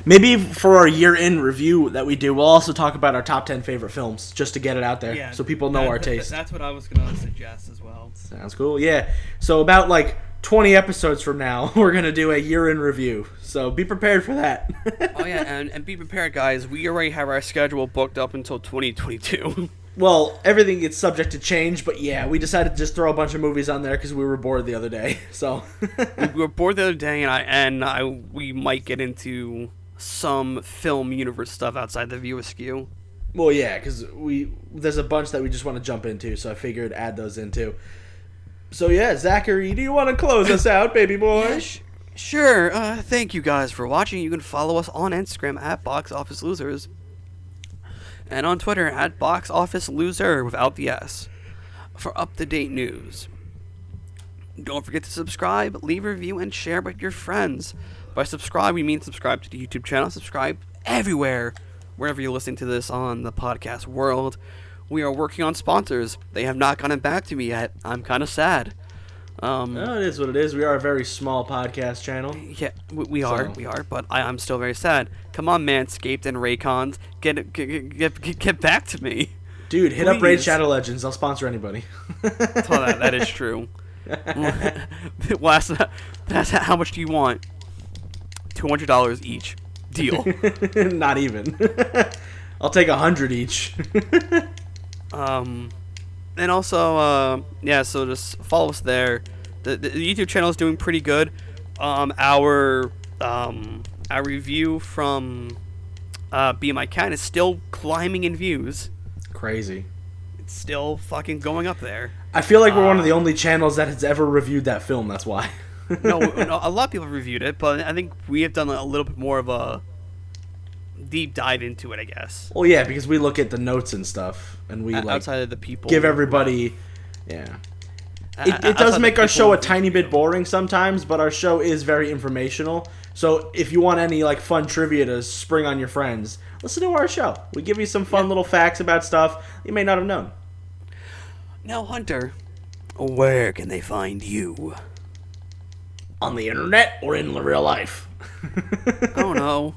Maybe for our year-end review that we do, we'll also talk about our top 10 favorite films, just to get it out there, so people know our taste. That's what I was going to suggest as well. Sounds cool, yeah. So about like 20 episodes from now, we're going to do a year-end review. So be prepared for that. Oh yeah, and be prepared, guys. We already have our schedule booked up until 2022. Well, everything is subject to change, but yeah, we decided to just throw a bunch of movies on there because we were bored the other day. So we were bored the other day, and we might get into some film universe stuff outside the viewer skew. Well, yeah, because there's a bunch that we just want to jump into, so I figured add those in too. So yeah, Zachary, do you want to close us out, baby boy? Yeah, sure. Thank you guys for watching. You can follow us on Instagram at Box Office Losers, and on Twitter at Box Office Loser without the S for up-to-date news. Don't forget to subscribe, leave a review, and share with your friends. By subscribe, we mean subscribe to the YouTube channel. Subscribe everywhere, wherever you're listening to this on the podcast world. We are working on sponsors. They have not gotten back to me yet. I'm kind of sad. It is what it is. We are a very small podcast channel. Yeah, we are, but I'm still very sad. Come on, Manscaped and Raycons, get back to me. Dude, hit up Raid Shadow Legends. I'll sponsor anybody. That is true. Well, that's how much do you want? $200 each. Deal. Not even. I'll take 100 each. And also, so just follow us there. The YouTube channel is doing pretty good. Our review from Be My Cat is still climbing in views. Crazy. It's still fucking going up there. I feel like we're one of the only channels that has ever reviewed that film, that's why. no, a lot of people reviewed it, but I think we have done a little bit more of a deep dive into it, I guess. Well, yeah, because we look at the notes and stuff, and we outside of the people give everybody, It does make our show a tiny bit boring sometimes, but our show is very informational. So if you want any fun trivia to spring on your friends, listen to our show. We give you some fun little facts about stuff you may not have known. Now, Hunter, where can they find you? On the internet or in real life? I don't know.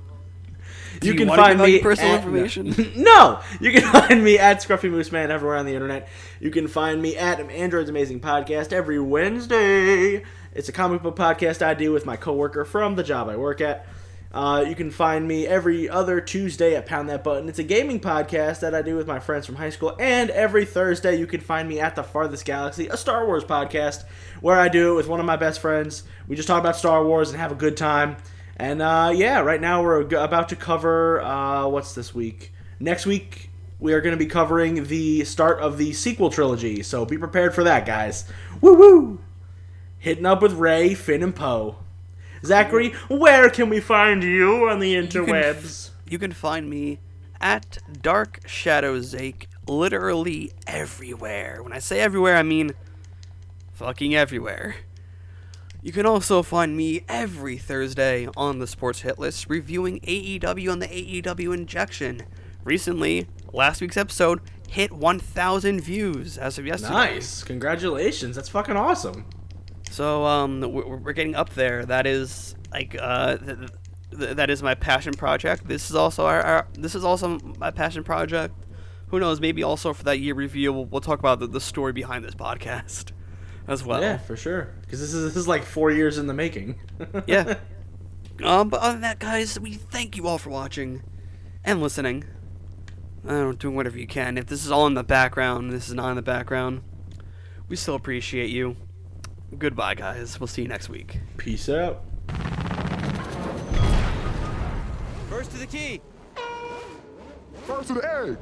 You can find me personal information. No, you can find me at Scruffy Moose Man everywhere on the internet. You can find me at Android's Amazing Podcast every Wednesday. It's a comic book podcast I do with my coworker from the job I work at. You can find me every other Tuesday at Pound That Button. It's a gaming podcast that I do with my friends from high school. And every Thursday you can find me at The Farthest Galaxy, a Star Wars podcast, where I do it with one of my best friends. We just talk about Star Wars and have a good time. And right now we're about to cover, what's this week? Next week we are going to be covering the start of the sequel trilogy. So be prepared for that, guys. Woo-woo! Hitting up with Rey, Finn, and Poe. Zachary, where can we find you on the interwebs? You can find me at Dark Shadow Zake, literally everywhere. When I say everywhere, I mean fucking everywhere. You can also find me every Thursday on the Sports Hit List reviewing AEW and the AEW Injection. Recently, last week's episode hit 1,000 views as of yesterday. Nice. Congratulations. That's fucking awesome. So, we're getting up there. That is that is my passion project. This is also this is also my passion project. Who knows? Maybe also for that year review, we'll talk about the story behind this podcast as well. Yeah, for sure. Because this is like 4 years in the making. Yeah. But other than that, guys, we thank you all for watching and listening. Doing whatever you can. If this is all in the background, this is not in the background, we still appreciate you. Goodbye, guys. We'll see you next week. Peace out. First to the key. First to the egg.